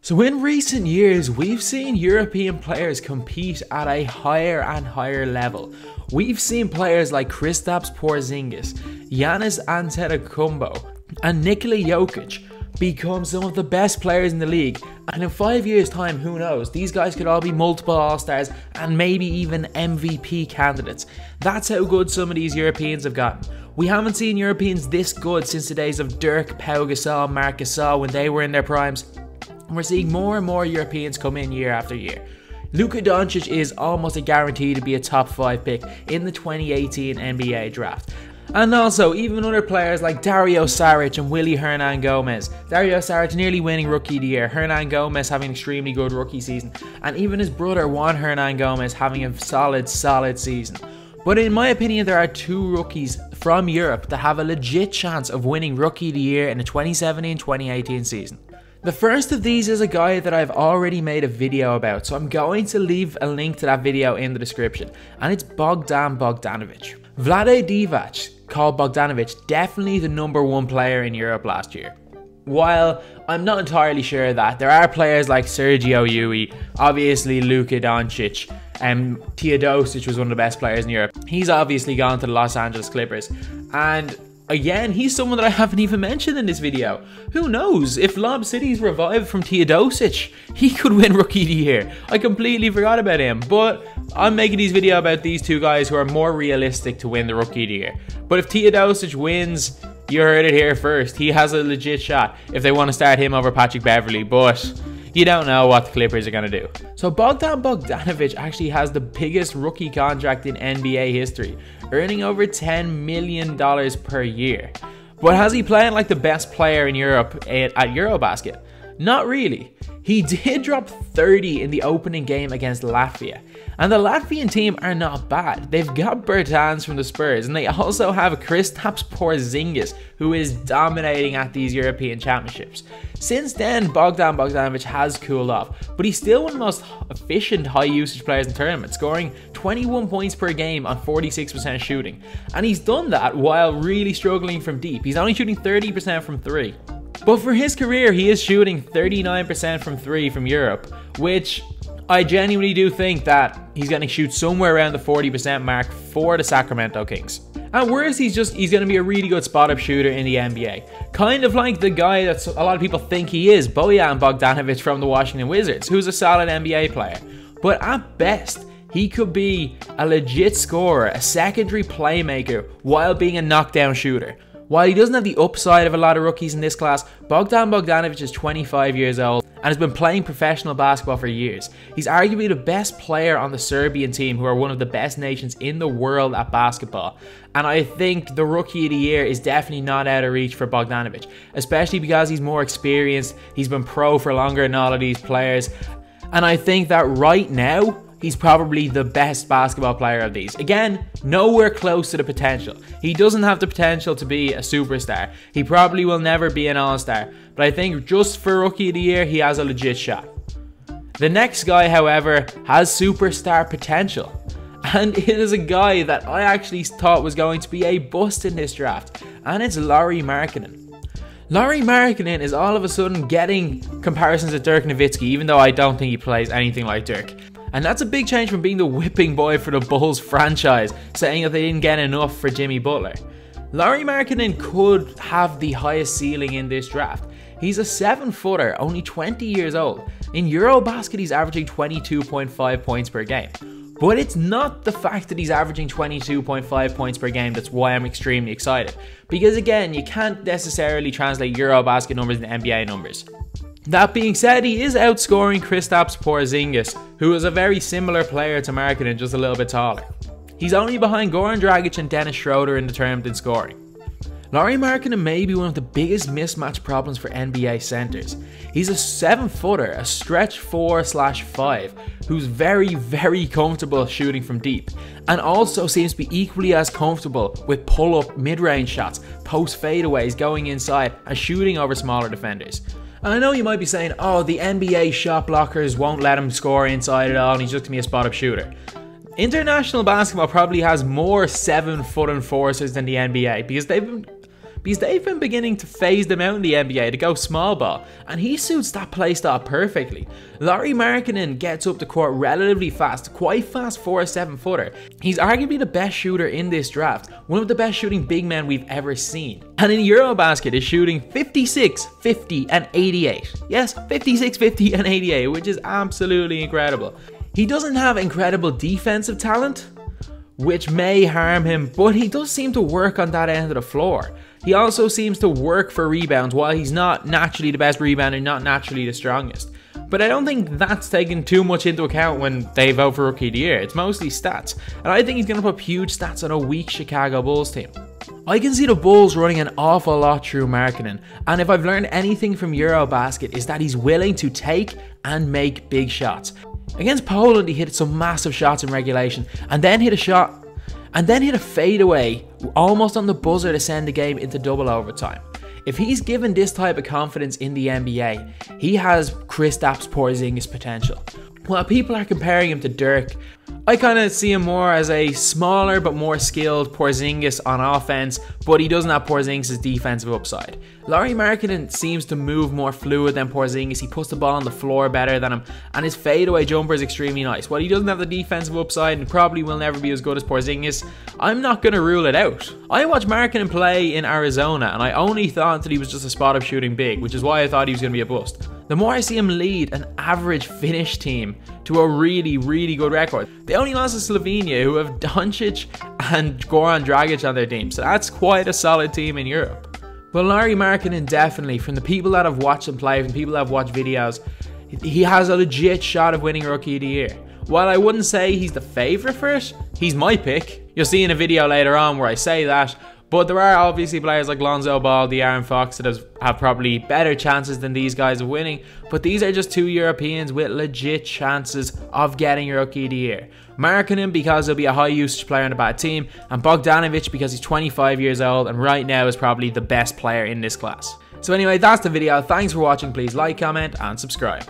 So in recent years, we've seen European players compete at a higher and higher level. We've seen players like Kristaps Porzingis, Giannis Antetokounmpo, and Nikola Jokic become some of the best players in the league, and in 5 years time, who knows, these guys could all be multiple All-Stars and maybe even MVP candidates. That's how good some of these Europeans have gotten. We haven't seen Europeans this good since the days of Dirk, Pau Gasol, Marc Gasol when they were in their primes. And we're seeing more and more Europeans come in year after year. Luka Doncic is almost a guarantee to be a top 5 pick in the 2018 NBA draft. And also, even other players like Dario Saric and Willy Hernan Gomez. Dario Saric nearly winning Rookie of the Year, Hernan Gomez having an extremely good rookie season, and even his brother Juan Hernan Gomez having a solid season. But in my opinion, there are 2 rookies from Europe that have a legit chance of winning Rookie of the Year in the 2017-2018 season. The first of these is a guy that I've already made a video about, so I'm going to leave a link to that video in the description, and it's Bogdan Bogdanovich. Vlade Divac called Bogdanovic definitely the #1 player in Europe last year. While I'm not entirely sure of that, there are players like Sergio Yui, obviously Luka Doncic, Teodosic was one of the best players in Europe. He's obviously gone to the Los Angeles Clippers, and again, he's someone that I haven't even mentioned in this video. Who knows, if Lob City's revived from Teodosic, he could win Rookie of the Year. I completely forgot about him, but I'm making this video about these 2 guys who are more realistic to win the Rookie of the Year. But if Teodosic wins, you heard it here first. He has a legit shot if they want to start him over Patrick Beverley, but you don't know what the Clippers are going to do. So Bogdan Bogdanovich actually has the biggest rookie contract in NBA history, earning over $10 million per year. But has he played like the best player in Europe at eurobasket? Not really. He did drop 30 in the opening game against Latvia. And the Latvian team are not bad. They've got Bertans from the Spurs, and they also have Kristaps Porzingis, who is dominating at these European championships. Since then, Bogdan Bogdanovich has cooled off, but he's still one of the most efficient high usage players in tournaments, scoring 21 points per game on 46% shooting. And he's done that while really struggling from deep. He's only shooting 30% from 3. But for his career, he is shooting 39% from 3 from Europe, which I genuinely do think that he's going to shoot somewhere around the 40% mark for the Sacramento Kings. At worst, he's going to be a really good spot-up shooter in the NBA. Kind of like the guy that a lot of people think he is, Bojan Bogdanovic from the Washington Wizards, who's a solid NBA player. But at best, he could be a legit scorer, a secondary playmaker, while being a knockdown shooter. While he doesn't have the upside of a lot of rookies in this class, Bogdan Bogdanovich is 25 years old and has been playing professional basketball for years. He's arguably the best player on the Serbian team, who are one of the best nations in the world at basketball. And I think the Rookie of the Year is definitely not out of reach for Bogdanovich, especially because he's more experienced, he's been pro for longer than all of these players. And I think that right now, he's probably the best basketball player of these. Again, nowhere close to the potential. He doesn't have the potential to be a superstar. He probably will never be an all-star. But I think just for Rookie of the Year, he has a legit shot. The next guy, however, has superstar potential. And it is a guy that I actually thought was going to be a bust in this draft. And it's Lauri Markkanen. Lauri Markkanen is all of a sudden getting comparisons to Dirk Nowitzki, even though I don't think he plays anything like Dirk. And that's a big change from being the whipping boy for the Bulls franchise, saying that they didn't get enough for Jimmy Butler. Lauri Markkanen could have the highest ceiling in this draft. He's a 7-footer, only 20 years old. In eurobasket, he's averaging 22.5 points per game. But it's not the fact that he's averaging 22.5 points per game that's why I'm extremely excited. Because again, you can't necessarily translate eurobasket numbers into NBA numbers. That being said, he is outscoring Kristaps Porzingis, who is a very similar player to Markkanen, just a little bit taller. He's only behind Goran Dragic and Dennis Schroeder in the tournament in scoring. Lauri Markkanen may be one of the biggest mismatch problems for NBA centers. He's a 7-footer, a stretch 4/5, who's very comfortable shooting from deep, and also seems to be equally as comfortable with pull-up mid-range shots, post fadeaways, going inside, and shooting over smaller defenders. And I know you might be saying, oh, the NBA shot blockers won't let him score inside at all and he's just going to be a spot-up shooter. International basketball probably has more 7-foot enforcers than the NBA because they've been because they've been beginning to phase them out in the NBA to go small ball, and he suits that playstyle perfectly. Lauri Markkanen gets up the court relatively fast, quite fast for a 7-footer. He's arguably the best shooter in this draft, one of the best shooting big men we've ever seen. And in eurobasket is shooting 56, 50 and 88. Yes, 56, 50 and 88, which is absolutely incredible. He doesn't have incredible defensive talent, which may harm him, but he does seem to work on that end of the floor. He also seems to work for rebounds while he's not naturally the best rebounder, not naturally the strongest. But I don't think that's taken too much into account when they vote for Rookie of the Year. It's mostly stats. And I think he's going to put huge stats on a weak Chicago Bulls team. I can see the Bulls running an awful lot through Markkanen, and if I've learned anything from eurobasket is that he's willing to take and make big shots. Against Poland, he hit some massive shots in regulation, and then hit a fadeaway almost on the buzzer to send the game into double overtime. If he's given this type of confidence in the NBA, he has Kristaps Porzingis potential. While people are comparing him to Dirk, I kind of see him more as a smaller but more skilled Porzingis on offense, but he doesn't have Porzingis' defensive upside. Lauri Markkanen seems to move more fluid than Porzingis. He puts the ball on the floor better than him, and his fadeaway jumper is extremely nice. While he doesn't have the defensive upside and probably will never be as good as Porzingis, I'm not going to rule it out. I watched Markkanen play in Arizona, and I only thought that he was just a spot-up shooting big, which is why I thought he was going to be a bust. The more I see him lead an average Finnish team to a really, really good record. They only lost to Slovenia, who have Doncic and Goran Dragic on their team, so that's quite a solid team in Europe. But Lauri Markkanen definitely, from the people that have watched him play, from people that have watched videos, he has a legit shot of winning Rookie of the Year. While I wouldn't say he's the favourite for it, he's my pick. You'll see in a video later on where I say that. But there are obviously players like Lonzo Ball, De'Aaron Fox that have probably better chances than these guys of winning. But these are just two Europeans with legit chances of getting Rookie of the Year. Markkanen because he'll be a high usage player on a bad team, and Bogdanovic because he's 25 years old and right now is probably the best player in this class. So anyway, that's the video. Thanks for watching. Please like, comment and subscribe.